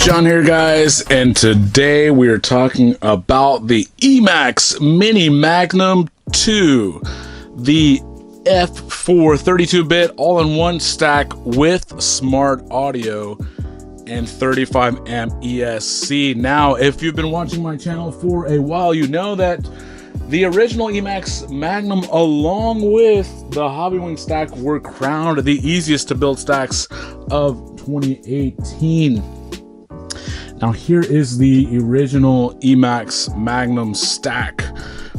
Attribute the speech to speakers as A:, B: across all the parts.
A: John here, guys, and today we are talking about the Emax Mini Magnum 2, the F4 32-bit all-in-one stack with smart audio and 35 amp ESC. Now, if you've been watching my channel for a while, you know that the original Emax Magnum along with the Hobbywing stack were crowned the easiest to build stacks of 2018. Now here is the original Emax Magnum stack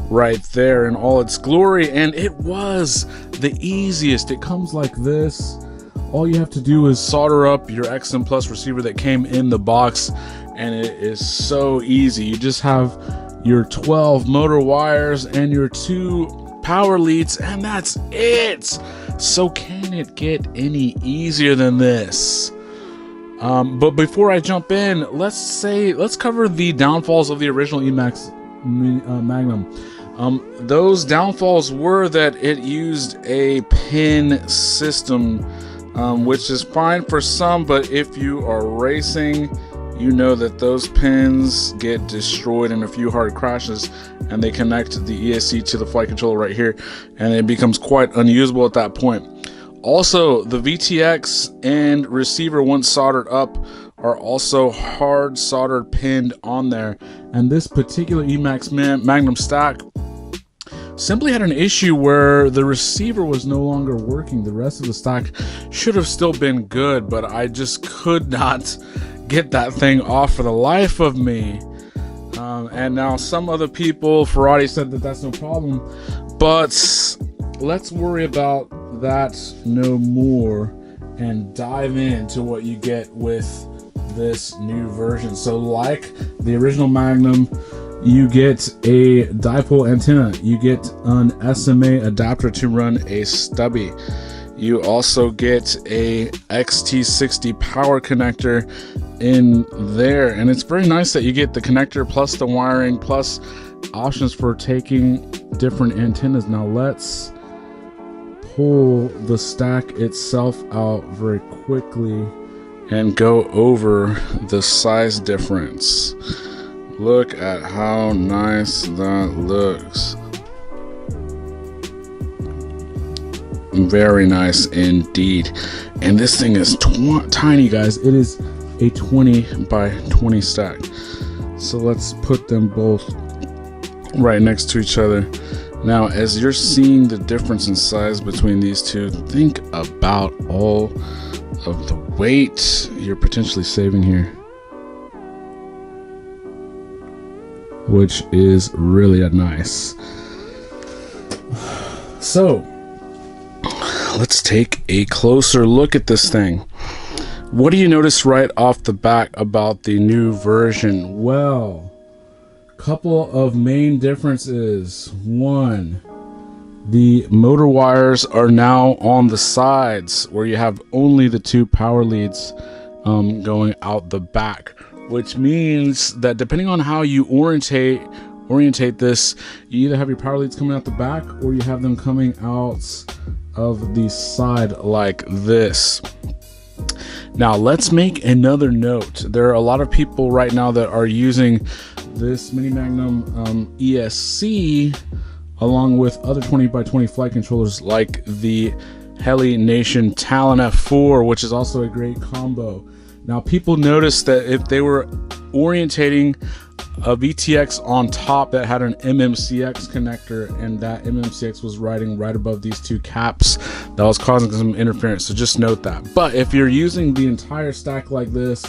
A: right there in all its glory, and it was the easiest. It comes like this. All you have to do is solder up your XM Plus receiver that came in the box, and it is so easy. You just have your 12 motor wires and your 2 power leads, and that's it. So can it get any easier than this? But before I jump in, let's cover the downfalls of the original Emax Magnum. Those downfalls were that it used a pin system, which is fine for some, but if you are racing, you know that those pins get destroyed in a few hard crashes, and they connect the ESC to the flight controller right here, and it becomes quite unusable at that point. Also, the VTX and receiver, once soldered up, are also hard soldered pinned on there, and this particular Emax Magnum stack simply had an issue where the receiver was no longer working. The rest of the stack should have still been good, but I just could not get that thing off for the life of me. And now some other people, Ferrari, said that that's no problem, but let's worry about that no more and dive into what you get with this new version. So like the original Magnum, you get a dipole antenna, you get an SMA adapter to run a stubby, you also get a XT60 power connector in there, and it's very nice that you get the connector plus the wiring plus options for taking different antennas. Now let's pull the stack itself out very quickly and go over the size difference. Look at how nice that looks. Very nice indeed. And this thing is tiny, guys. It is a 20 by 20 stack. So let's put them both right next to each other. Now, as you're seeing the difference in size between these two, think about all of the weight you're potentially saving here, which is really nice. So let's take a closer look at this thing. What do you notice right off the bat about the new version? Well, couple of main differences. One, the motor wires are now on the sides where you have only the 2 power leads going out the back, which means that depending on how you orientate this, you either have your power leads coming out the back or you have them coming out of the side like this. Now let's make another note. There are a lot of people right now that are using this Mini Magnum ESC along with other 20 by 20 flight controllers like the Heli Nation Talon F4, which is also a great combo. Now people noticed that if they were orientating a VTX on top that had an MMCX connector, and that MMCX was riding right above these 2 caps, that was causing some interference, so just note that. But if you're using the entire stack like this,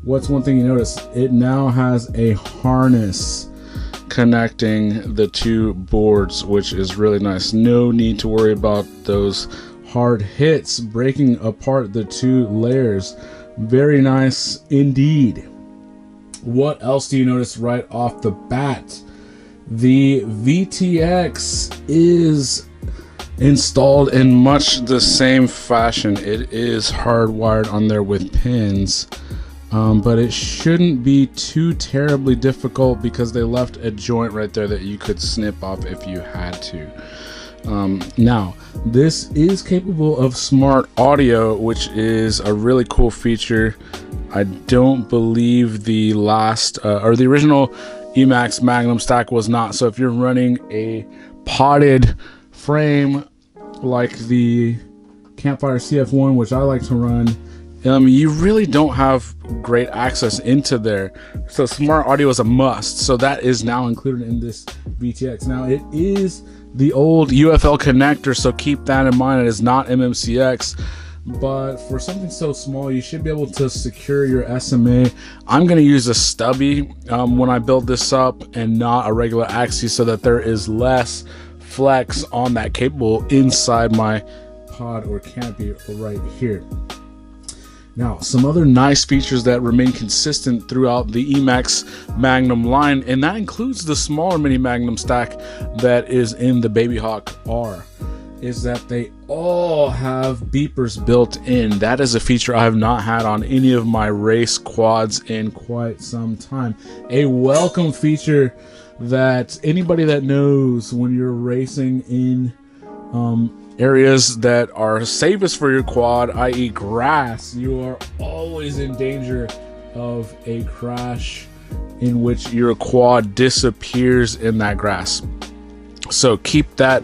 A: what's one thing you notice? It now has a harness connecting the 2 boards, which is really nice. No need to worry about those hard hits breaking apart the 2 layers. Very nice indeed. What else do you notice right off the bat? The VTX is installed in much the same fashion. It is hardwired on there with pins, but it shouldn't be too terribly difficult because they left a joint right there that you could snip off if you had to. Now, this is capable of smart audio, which is a really cool feature. I don't believe the last or the original Emax Magnum stack was not. So if you're running a potted frame like the Campfire CF1, which I like to run, you really don't have great access into there. So smart audio is a must. So that is now included in this VTX. Now it is the old UFL connector, so keep that in mind. It is not MMCX, but for something so small, you should be able to secure your SMA. I'm going to use a stubby when I build this up, and not a regular axis, so that there is less flex on that cable inside my pod or canopy right here. Now, some other nice features that remain consistent throughout the Emax Magnum line, and that includes the smaller Mini Magnum stack that is in the Baby Hawk R, is that they all have beepers built in. That is a feature I have not had on any of my race quads in quite some time. A welcome feature that anybody that knows when you're racing in areas that are safest for your quad, i.e. grass, you are always in danger of a crash in which your quad disappears in that grass. So keep that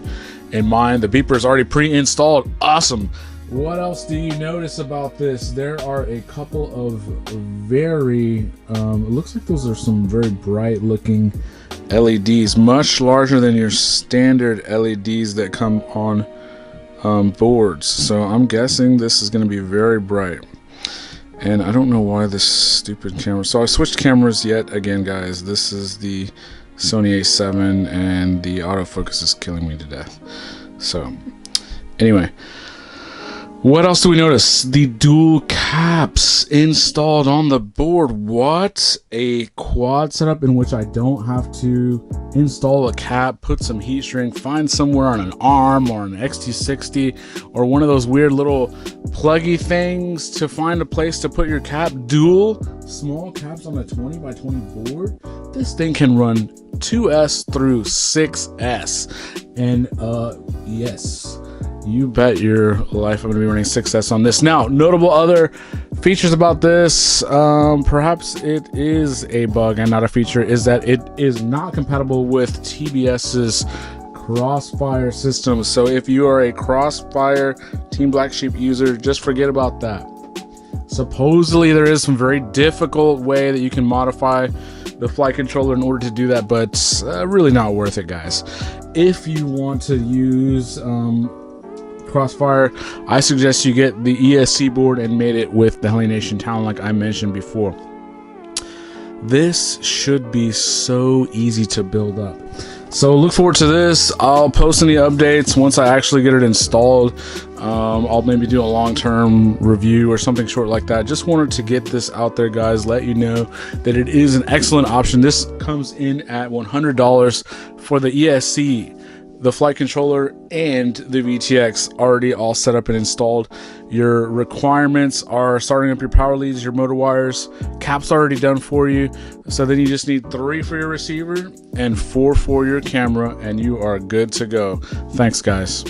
A: in mind. The beeper is already pre-installed. Awesome. What else do you notice about this? There are a couple of very it looks like those are some very bright looking LEDs, much larger than your standard LEDs that come on boards. So I'm guessing this is going to be very bright, and I don't know why this stupid camera. So I switched cameras yet again, guys. This is the Sony A7, and the autofocus is killing me to death. So anyway, what else do we notice? The dual caps installed on the board. What a quad setup in which I don't have to install a cap, put some heat shrink, find somewhere on an ARM or an XT60 or one of those weird little pluggy things to find a place to put your cap. Dual small caps on a 20 by 20 board. This thing can run 2S through 6S, and yes, you bet your life I'm going to be running 6S on this. Now, notable other features about this, perhaps it is a bug and not a feature, is that it is not compatible with TBS's Crossfire system. So if you are a Crossfire Team Black Sheep user, just forget about that. Supposedly there is some very difficult way that you can modify the flight controller in order to do that, but really not worth it, guys. If you want to use Crossfire, I suggest you get the ESC board and mate it with the Heli Nation Talon like I mentioned before. This should be so easy to build up. So look forward to this. I'll post any updates once I actually get it installed. I'll maybe do a long-term review or something short like that. Just wanted to get this out there, guys, let you know that it is an excellent option. This comes in at $100 for the ESC, the flight controller, and the VTX already all set up and installed. Your requirements are starting up your power leads, your motor wires, caps already done for you. So then you just need 3 for your receiver and 4 for your camera, and you are good to go. Thanks, guys.